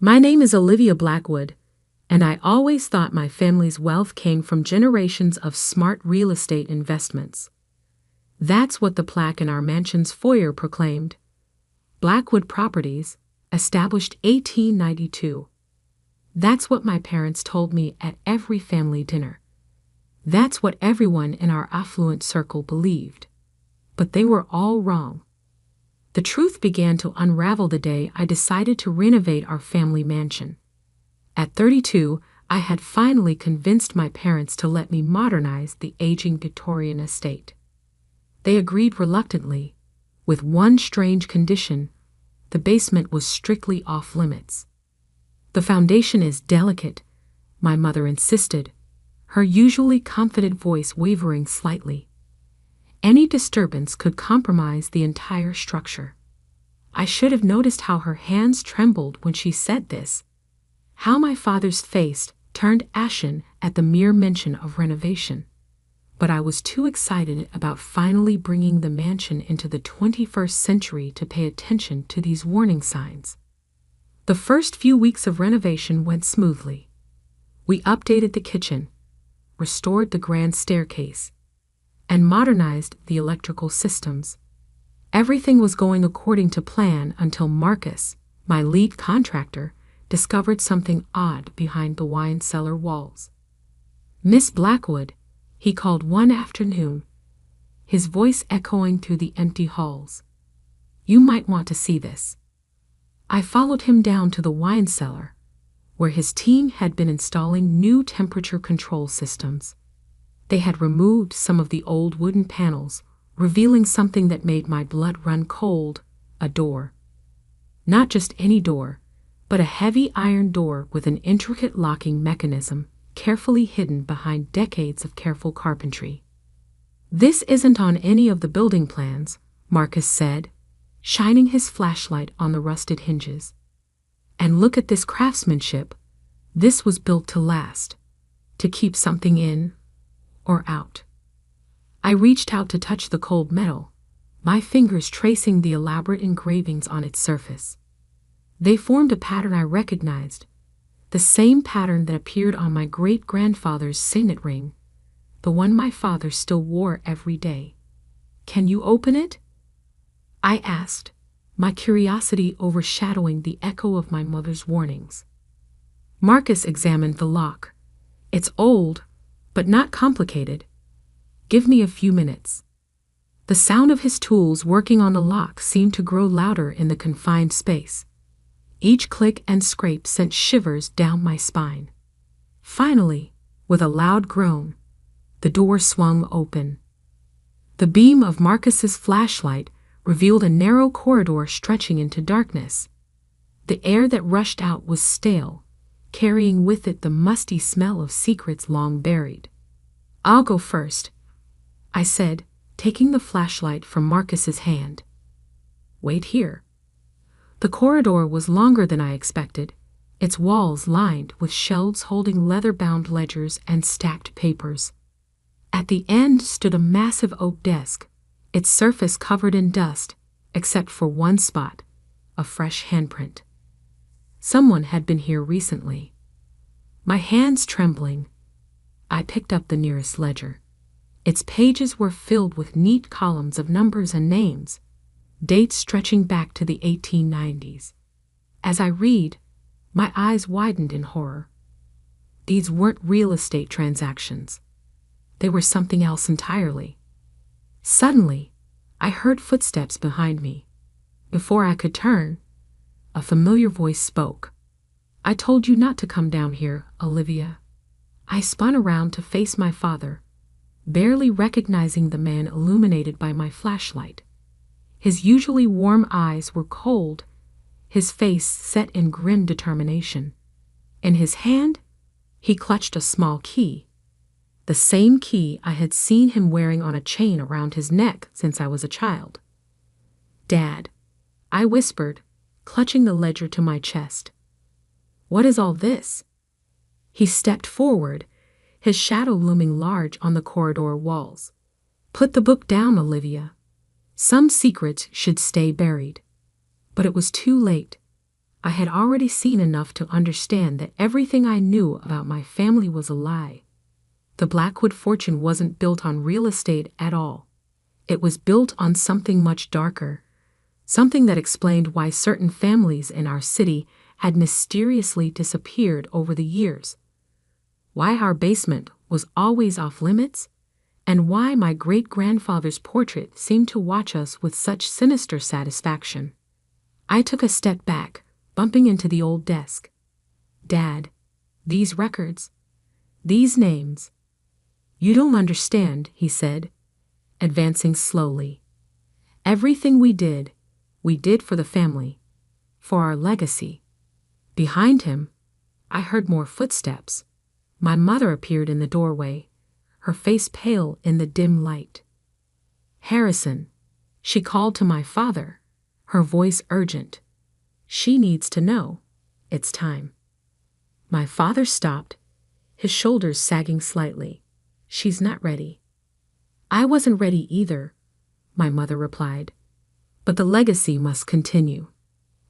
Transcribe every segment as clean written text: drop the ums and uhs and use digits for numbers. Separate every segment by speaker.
Speaker 1: My name is Olivia Blackwood, and I always thought my family's wealth came from generations of smart real estate investments. That's what the plaque in our mansion's foyer proclaimed. Blackwood Properties, established 1892. That's what my parents told me at every family dinner. That's what everyone in our affluent circle believed. But they were all wrong. The truth began to unravel the day I decided to renovate our family mansion. At 32, I had finally convinced my parents to let me modernize the aging Victorian estate. They agreed reluctantly, with one strange condition: the basement was strictly off-limits. The foundation is delicate, my mother insisted, her usually confident voice wavering slightly. Any disturbance could compromise the entire structure. I should have noticed how her hands trembled when she said this, how my father's face turned ashen at the mere mention of renovation. But I was too excited about finally bringing the mansion into the 21st century to pay attention to these warning signs. The first few weeks of renovation went smoothly. We updated the kitchen, restored the grand staircase, and modernized the electrical systems. Everything was going according to plan until Marcus, my lead contractor, discovered something odd behind the wine cellar walls. "Miss Blackwood," he called one afternoon, his voice echoing through the empty halls. "You might want to see this." I followed him down to the wine cellar, where his team had been installing new temperature control systems. They had removed some of the old wooden panels, revealing something that made my blood run cold: a door. Not just any door, but a heavy iron door with an intricate locking mechanism, carefully hidden behind decades of careful carpentry. "This isn't on any of the building plans," Marcus said, shining his flashlight on the rusted hinges. "And look at this craftsmanship. This was built to last, to keep something in or out." I reached out to touch the cold metal, my fingers tracing the elaborate engravings on its surface. They formed a pattern I recognized, the same pattern that appeared on my great-grandfather's signet ring, the one my father still wore every day. "Can you open it?" I asked, my curiosity overshadowing the echo of my mother's warnings. Marcus examined the lock. "It's old, but not complicated. Give me a few minutes." The sound of his tools working on the lock seemed to grow louder in the confined space. Each click and scrape sent shivers down my spine. Finally, with a loud groan, the door swung open. The beam of Marcus's flashlight revealed a narrow corridor stretching into darkness. The air that rushed out was stale, carrying with it the musty smell of secrets long buried. "I'll go first," I said, taking the flashlight from Marcus's hand. "Wait here." The corridor was longer than I expected, its walls lined with shelves holding leather-bound ledgers and stacked papers. At the end stood a massive oak desk, its surface covered in dust, except for one spot, a fresh handprint. Someone had been here recently. My hands trembling, I picked up the nearest ledger. Its pages were filled with neat columns of numbers and names, dates stretching back to the 1890s. As I read, my eyes widened in horror. These weren't real estate transactions. They were something else entirely. Suddenly, I heard footsteps behind me. Before I could turn, a familiar voice spoke. "I told you not to come down here, Olivia." I spun around to face my father, barely recognizing the man illuminated by my flashlight. His usually warm eyes were cold, his face set in grim determination. In his hand, he clutched a small key, the same key I had seen him wearing on a chain around his neck since I was a child. "Dad," I whispered, clutching the ledger to my chest. "What is all this?" He stepped forward, his shadow looming large on the corridor walls. "Put the book down, Olivia. Some secrets should stay buried." But it was too late. I had already seen enough to understand that everything I knew about my family was a lie. The Blackwood fortune wasn't built on real estate at all. It was built on something much darker, something that explained why certain families in our city had mysteriously disappeared over the years, why our basement was always off limits, and why my great-grandfather's portrait seemed to watch us with such sinister satisfaction. I took a step back, bumping into the old desk. "Dad, these records, these names. You don't understand," he said, advancing slowly. "Everything we did for the family, for our legacy." Behind him, I heard more footsteps. My mother appeared in the doorway, her face pale in the dim light. "Harrison," she called to my father, her voice urgent. "She needs to know. It's time." My father stopped, his shoulders sagging slightly. "She's not ready." "I wasn't ready either," my mother replied. "But the legacy must continue.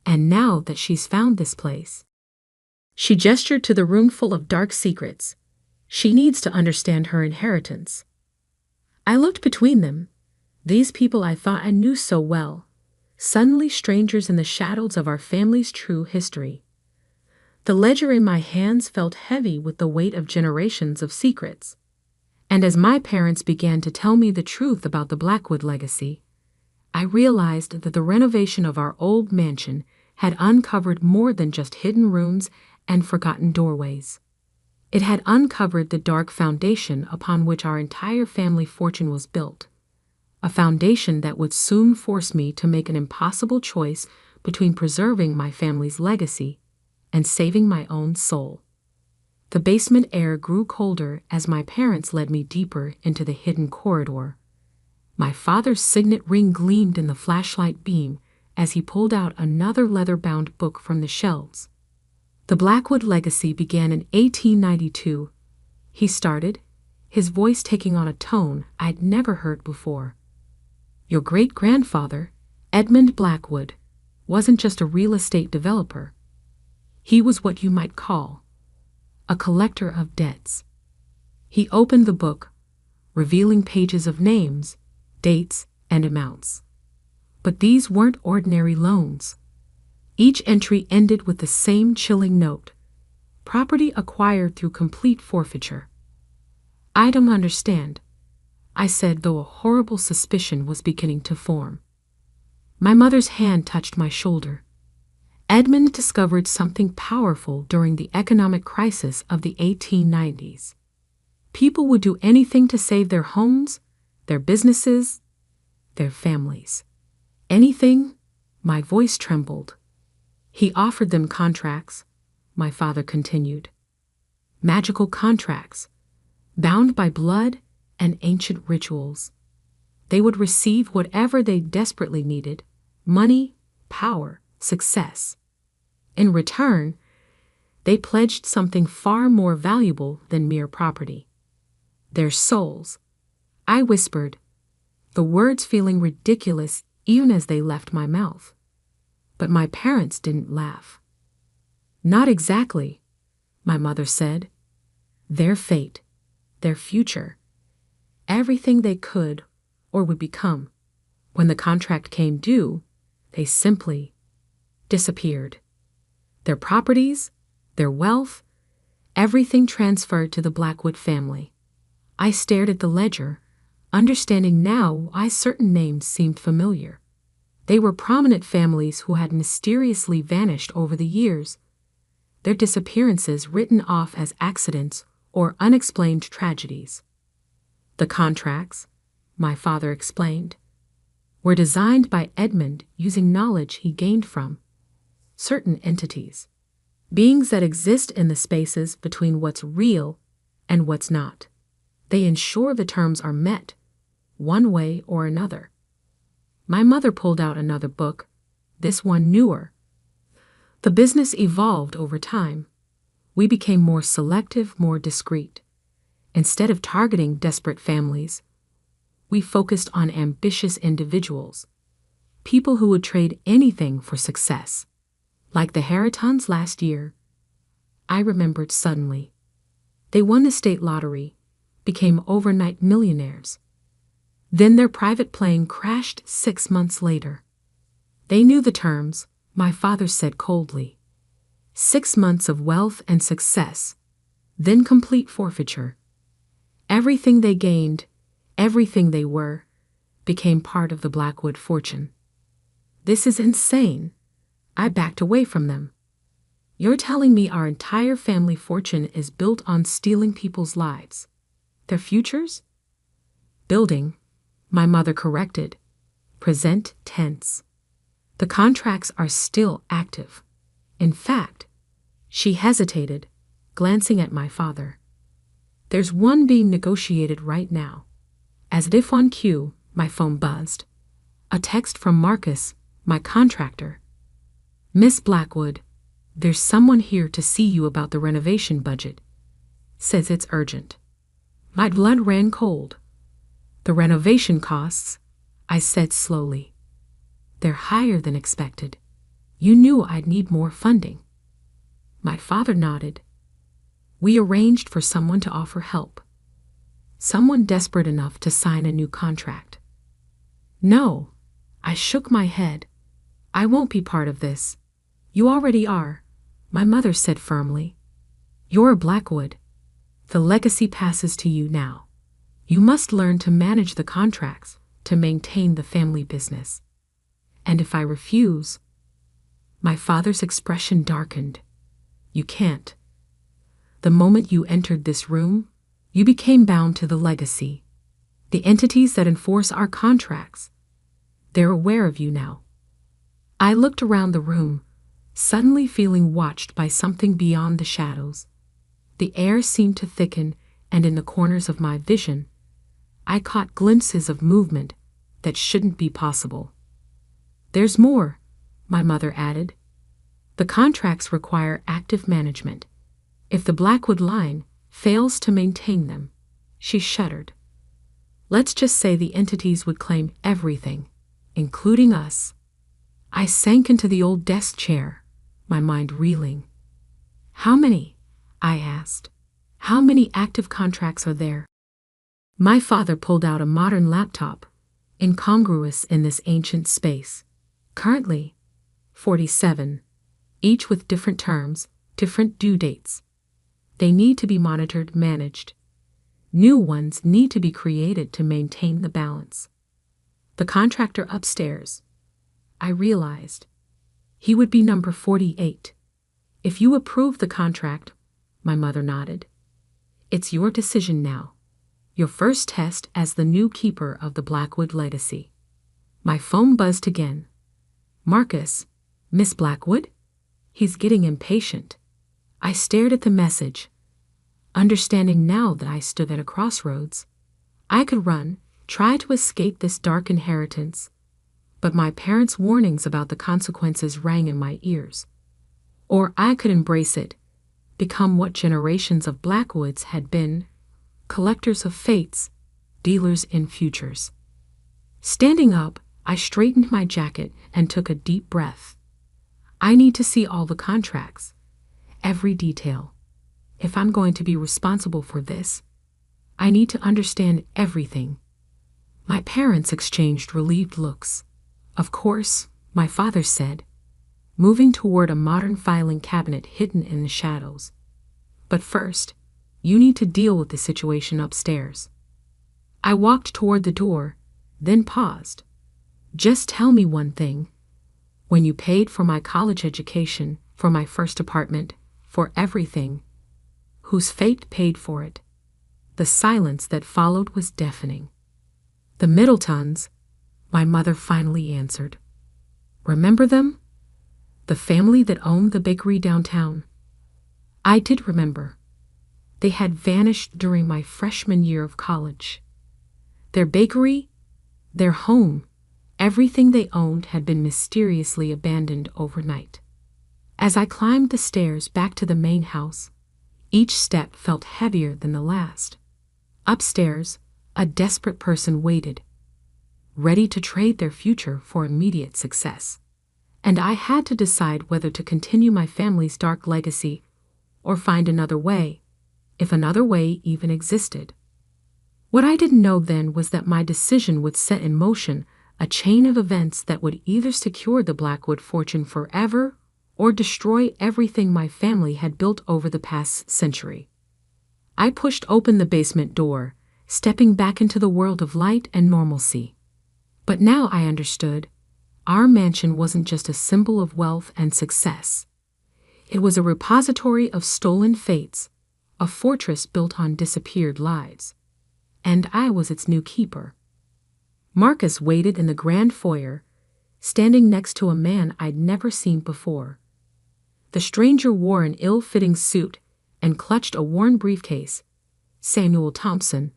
Speaker 1: And now that she's found this place," she gestured to the room full of dark secrets, "she needs to understand her inheritance." I looked between them, these people I thought I knew so well, suddenly strangers in the shadows of our family's true history. The ledger in my hands felt heavy with the weight of generations of secrets. And as my parents began to tell me the truth about the Blackwood legacy, I realized that the renovation of our old mansion had uncovered more than just hidden rooms and forgotten doorways. It had uncovered the dark foundation upon which our entire family fortune was built, a foundation that would soon force me to make an impossible choice between preserving my family's legacy and saving my own soul. The basement air grew colder as my parents led me deeper into the hidden corridor. My father's signet ring gleamed in the flashlight beam as he pulled out another leather-bound book from the shelves. "The Blackwood legacy began in 1892, he started, his voice taking on a tone I'd never heard before. "Your great-grandfather, Edmund Blackwood, wasn't just a real estate developer. He was what you might call a collector of debts." He opened the book, revealing pages of names, dates, and amounts. But these weren't ordinary loans. Each entry ended with the same chilling note: property acquired through complete forfeiture. "I don't understand," I said, though a horrible suspicion was beginning to form. My mother's hand touched my shoulder. "Edmund discovered something powerful during the economic crisis of the 1890s. People would do anything to save their homes, their businesses, their families. Anything." My voice trembled. "He offered them contracts," my father continued. "Magical contracts, bound by blood and ancient rituals. They would receive whatever they desperately needed: money, power, success. In return, they pledged something far more valuable than mere property: their souls." I whispered, the words feeling ridiculous even as they left my mouth. But my parents didn't laugh. "Not exactly," my mother said. "Their fate, their future, everything they could or would become. When the contract came due, they simply disappeared. Their properties, their wealth, everything transferred to the Blackwood family." I stared at the ledger, understanding now why certain names seemed familiar. They were prominent families who had mysteriously vanished over the years, their disappearances written off as accidents or unexplained tragedies. "The contracts," my father explained, "were designed by Edmund using knowledge he gained from certain entities, beings that exist in the spaces between what's real and what's not. They ensure the terms are met, one way or another." My mother pulled out another book, this one newer. The business evolved over time. We became more selective, more discreet. Instead of targeting desperate families, we focused on ambitious individuals, people who would trade anything for success. Like the Harritons last year. I remembered suddenly. They won the state lottery, became overnight millionaires. Then their private plane crashed 6 months later. They knew the terms, my father said coldly. 6 months of wealth and success, then complete forfeiture. Everything they gained, everything they were, became part of the Blackwood fortune. This is insane. I backed away from them. You're telling me our entire family fortune is built on stealing people's lives? Their futures? Building, my mother corrected. Present tense. The contracts are still active. In fact, she hesitated, glancing at my father. There's one being negotiated right now. As if on cue, my phone buzzed. A text from Marcus, my contractor. Miss Blackwood, there's someone here to see you about the renovation budget. Says it's urgent. My blood ran cold. The renovation costs, I said slowly. They're higher than expected. You knew I'd need more funding. My father nodded. We arranged for someone to offer help. Someone desperate enough to sign a new contract. No, I shook my head. I won't be part of this. You already are, my mother said firmly. You're Blackwood. The legacy passes to you now. You must learn to manage the contracts, to maintain the family business. And if I refuse, my father's expression darkened. You can't. The moment you entered this room, you became bound to the legacy. The entities that enforce our contracts. They're aware of you now. I looked around the room, suddenly feeling watched by something beyond the shadows. The air seemed to thicken, and in the corners of my vision, I caught glimpses of movement that shouldn't be possible. There's more, my mother added. The contracts require active management. If the Blackwood line fails to maintain them, she shuddered. Let's just say the entities would claim everything, including us. I sank into the old desk chair, my mind reeling. How many? I asked. How many active contracts are there? My father pulled out a modern laptop, incongruous in this ancient space. Currently, 47, each with different terms, different due dates. They need to be monitored, managed. New ones need to be created to maintain the balance. The contractor upstairs, I realized. He would be number 48. If you approve the contract, my mother nodded. It's your decision now. Your first test as the new keeper of the Blackwood legacy. My phone buzzed again. Marcus, Miss Blackwood? He's getting impatient. I stared at the message, understanding now that I stood at a crossroads. I could run, try to escape this dark inheritance, but my parents' warnings about the consequences rang in my ears. Or I could embrace it, become what generations of Blackwoods had been, collectors of fates, dealers in futures. Standing up, I straightened my jacket and took a deep breath. I need to see all the contracts, every detail. If I'm going to be responsible for this, I need to understand everything. My parents exchanged relieved looks. Of course, my father said, moving toward a modern filing cabinet hidden in the shadows. But first, you need to deal with the situation upstairs. I walked toward the door, then paused. Just tell me one thing. When you paid for my college education, for my first apartment, for everything, whose fate paid for it? The silence that followed was deafening. The Middletons, my mother finally answered. Remember them? The family that owned the bakery downtown. I did remember. They had vanished during my freshman year of college. Their bakery, their home, everything they owned had been mysteriously abandoned overnight. As I climbed the stairs back to the main house, each step felt heavier than the last. Upstairs, a desperate person waited, ready to trade their future for immediate success. and I had to decide whether to continue my family's dark legacy or find another way, if another way even existed. What I didn't know then was that my decision would set in motion a chain of events that would either secure the Blackwood fortune forever or destroy everything my family had built over the past century. I pushed open the basement door, stepping back into the world of light and normalcy. But now I understood. Our mansion wasn't just a symbol of wealth and success. It was a repository of stolen fates, a fortress built on disappeared lives. And I was its new keeper. Marcus waited in the grand foyer, standing next to a man I'd never seen before. The stranger wore an ill-fitting suit and clutched a worn briefcase. Samuel Thompson,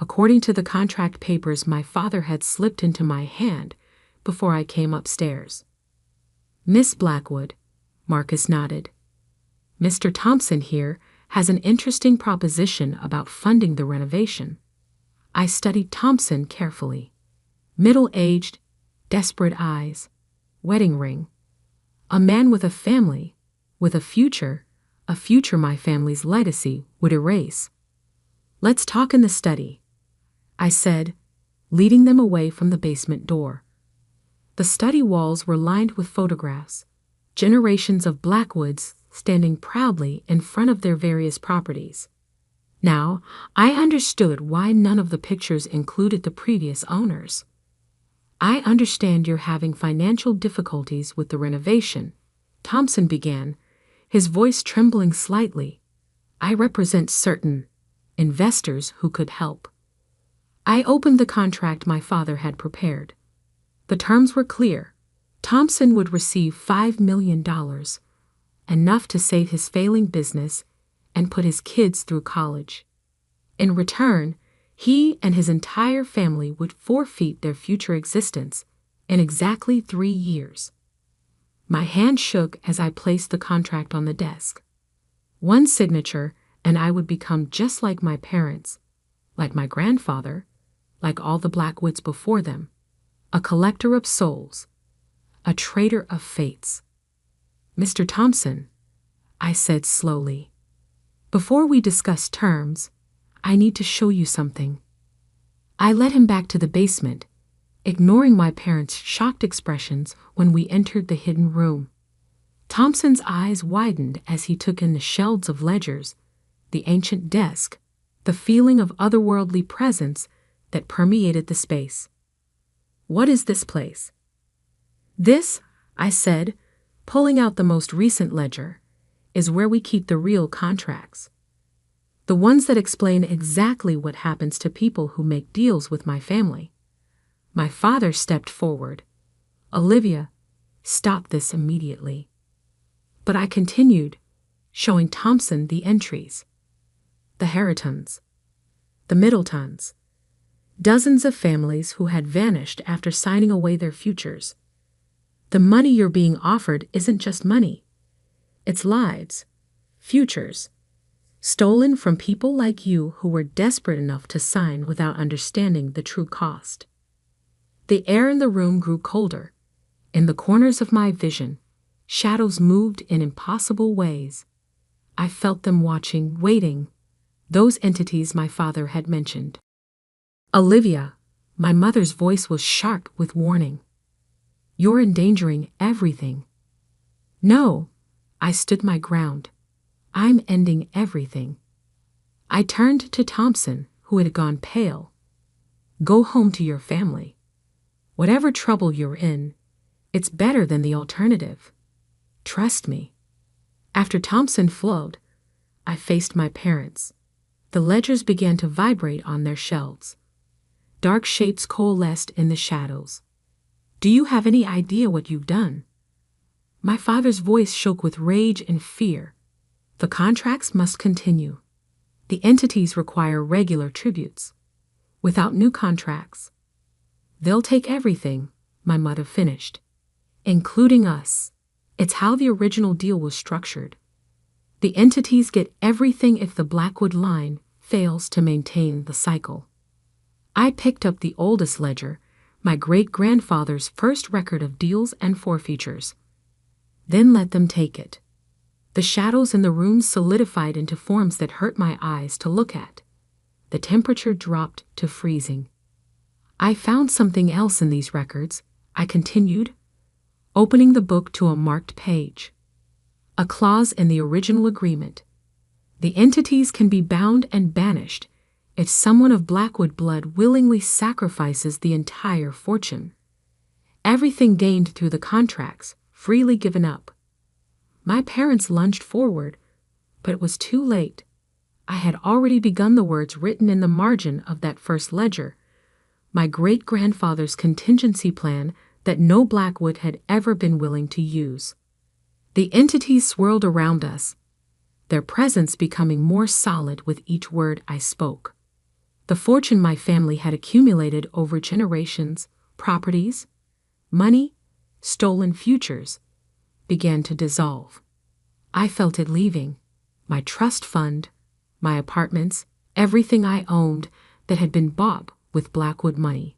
Speaker 1: according to the contract papers my father had slipped into my hand before I came upstairs. Miss Blackwood, Marcus nodded. Mr. Thompson here has an interesting proposition about funding the renovation. I studied Thompson carefully. Middle-aged, desperate eyes, wedding ring. A man with a family, with a future my family's legacy would erase. Let's talk in the study, I said, leading them away from the basement door. The study walls were lined with photographs, generations of Blackwoods standing proudly in front of their various properties. Now, I understood why none of the pictures included the previous owners. I understand you're having financial difficulties with the renovation, Thompson began, his voice trembling slightly. I represent certain investors who could help. I opened the contract my father had prepared. The terms were clear. Thompson would receive $5 million, enough to save his failing business and put his kids through college. In return, he and his entire family would forfeit their future existence in exactly 3 years. My hand shook as I placed the contract on the desk. One signature, and I would become just like my parents, like my grandfather, like all the Blackwoods before them, a collector of souls, a trader of fates. Mr. Thompson, I said slowly, before we discuss terms, I need to show you something. I led him back to the basement, ignoring my parents' shocked expressions when we entered the hidden room. Thompson's eyes widened as he took in the shelves of ledgers, the ancient desk, the feeling of otherworldly presence that permeated the space. What is this place? This, I said, pulling out the most recent ledger, is where we keep the real contracts. The ones that explain exactly what happens to people who make deals with my family. My father stepped forward. Olivia, stop this immediately. But I continued, showing Thompson the entries. The Harringtons, the Middletons, dozens of families who had vanished after signing away their futures. The money you're being offered isn't just money. It's lives, futures, stolen from people like you who were desperate enough to sign without understanding the true cost. The air in the room grew colder. In the corners of my vision, shadows moved in impossible ways. I felt them watching, waiting, those entities my father had mentioned. Olivia, my mother's voice was sharp with warning. You're endangering everything. No, I stood my ground. I'm ending everything. I turned to Thompson, who had gone pale. Go home to your family. Whatever trouble you're in, it's better than the alternative. Trust me. After Thompson flowed, I faced my parents. The ledgers began to vibrate on their shelves. Dark shapes coalesced in the shadows. Do you have any idea what you've done? My father's voice shook with rage and fear. The contracts must continue. The entities require regular tributes. Without new contracts, they'll take everything, my mother finished, including us. It's how the original deal was structured. The entities get everything if the Blackwood line fails to maintain the cycle. I picked up the oldest ledger, my great-grandfather's first record of deals and forfeitures. Then let them take it. The shadows in the room solidified into forms that hurt my eyes to look at. The temperature dropped to freezing. I found something else in these records, I continued, opening the book to a marked page. A clause in the original agreement. The entities can be bound and banished if someone of Blackwood blood willingly sacrifices the entire fortune. Everything gained through the contracts, freely given up. My parents lunged forward, but it was too late. I had already begun the words written in the margin of that first ledger, my great-grandfather's contingency plan that no Blackwood had ever been willing to use. The entities swirled around us, their presence becoming more solid with each word I spoke. The fortune my family had accumulated over generations, properties, money, stolen futures, began to dissolve. I felt it leaving. My trust fund, my apartments, everything I owned that had been bought with Blackwood money.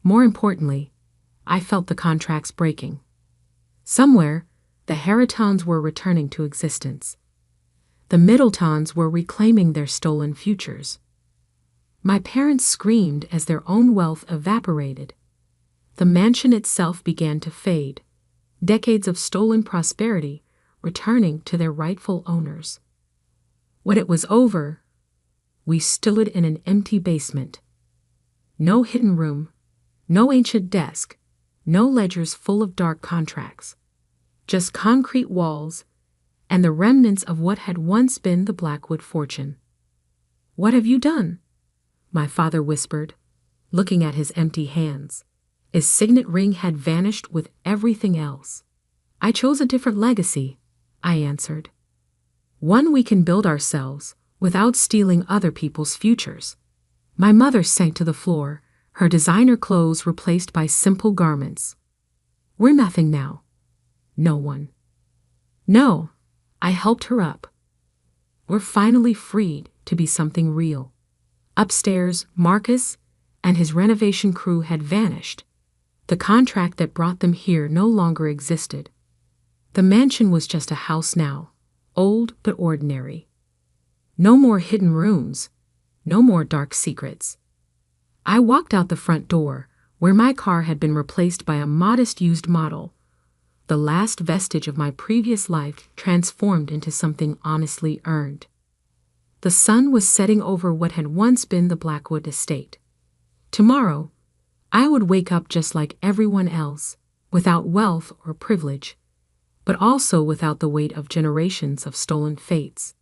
Speaker 1: More importantly, I felt the contracts breaking. Somewhere, the Harritons were returning to existence. The Middletons were reclaiming their stolen futures. My parents screamed as their own wealth evaporated. The mansion itself began to fade, decades of stolen prosperity returning to their rightful owners. When it was over, we stood in an empty basement. No hidden room, no ancient desk, no ledgers full of dark contracts. Just concrete walls and the remnants of what had once been the Blackwood fortune. "What have you done?" my father whispered, looking at his empty hands. His signet ring had vanished with everything else. "I chose a different legacy," I answered. "One we can build ourselves without stealing other people's futures." My mother sank to the floor, her designer clothes replaced by simple garments. "We're nothing now." "No one." "No," I helped her up. "We're finally freed to be something real." Upstairs, Marcus and his renovation crew had vanished. The contract that brought them here no longer existed. The mansion was just a house now, old but ordinary. No more hidden rooms, no more dark secrets. I walked out the front door, where my car had been replaced by a modest used model, the last vestige of my previous life transformed into something honestly earned. The sun was setting over what had once been the Blackwood estate. Tomorrow, I would wake up just like everyone else, without wealth or privilege, but also without the weight of generations of stolen fates.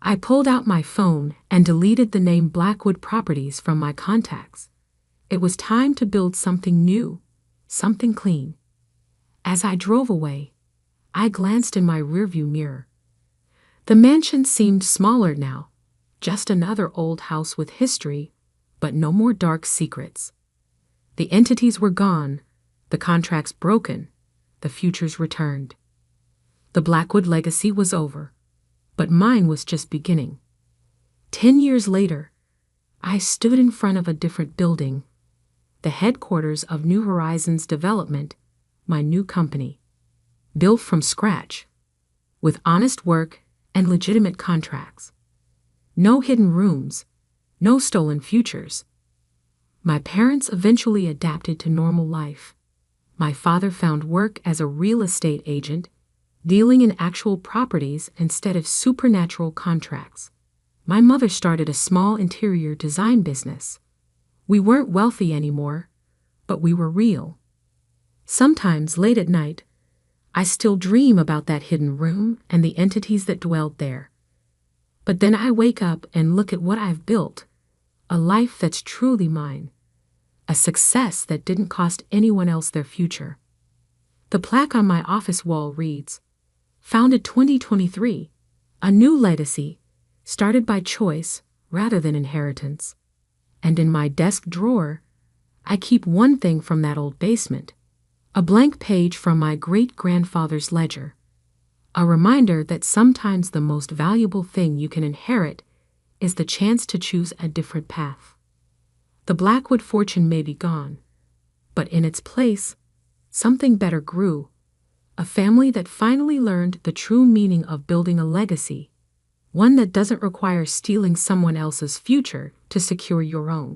Speaker 1: I pulled out my phone and deleted the name Blackwood Properties from my contacts. It was time to build something new, something clean. As I drove away, I glanced in my rearview mirror. The mansion seemed smaller now, just another old house with history, but no more dark secrets. The entities were gone, the contracts broken, the futures returned. The Blackwood legacy was over, but mine was just beginning. 10 years later, I stood in front of a different building, the headquarters of New Horizons Development, my new company, built from scratch, with honest work and legitimate contracts. No hidden rooms, no stolen futures. My parents eventually adapted to normal life. My father found work as a real estate agent, dealing in actual properties instead of supernatural contracts. My mother started a small interior design business. We weren't wealthy anymore, but we were real. Sometimes, late at night, I still dream about that hidden room and the entities that dwelled there. But then I wake up and look at what I've built, a life that's truly mine, a success that didn't cost anyone else their future. The plaque on my office wall reads, "Founded 2023, a new legacy, started by choice rather than inheritance." And in my desk drawer, I keep one thing from that old basement, a blank page from my great-grandfather's ledger, a reminder that sometimes the most valuable thing you can inherit is the chance to choose a different path. The Blackwood fortune may be gone, but in its place, something better grew, A family that finally learned the true meaning of building a legacy, one that doesn't require stealing someone else's future to secure your own.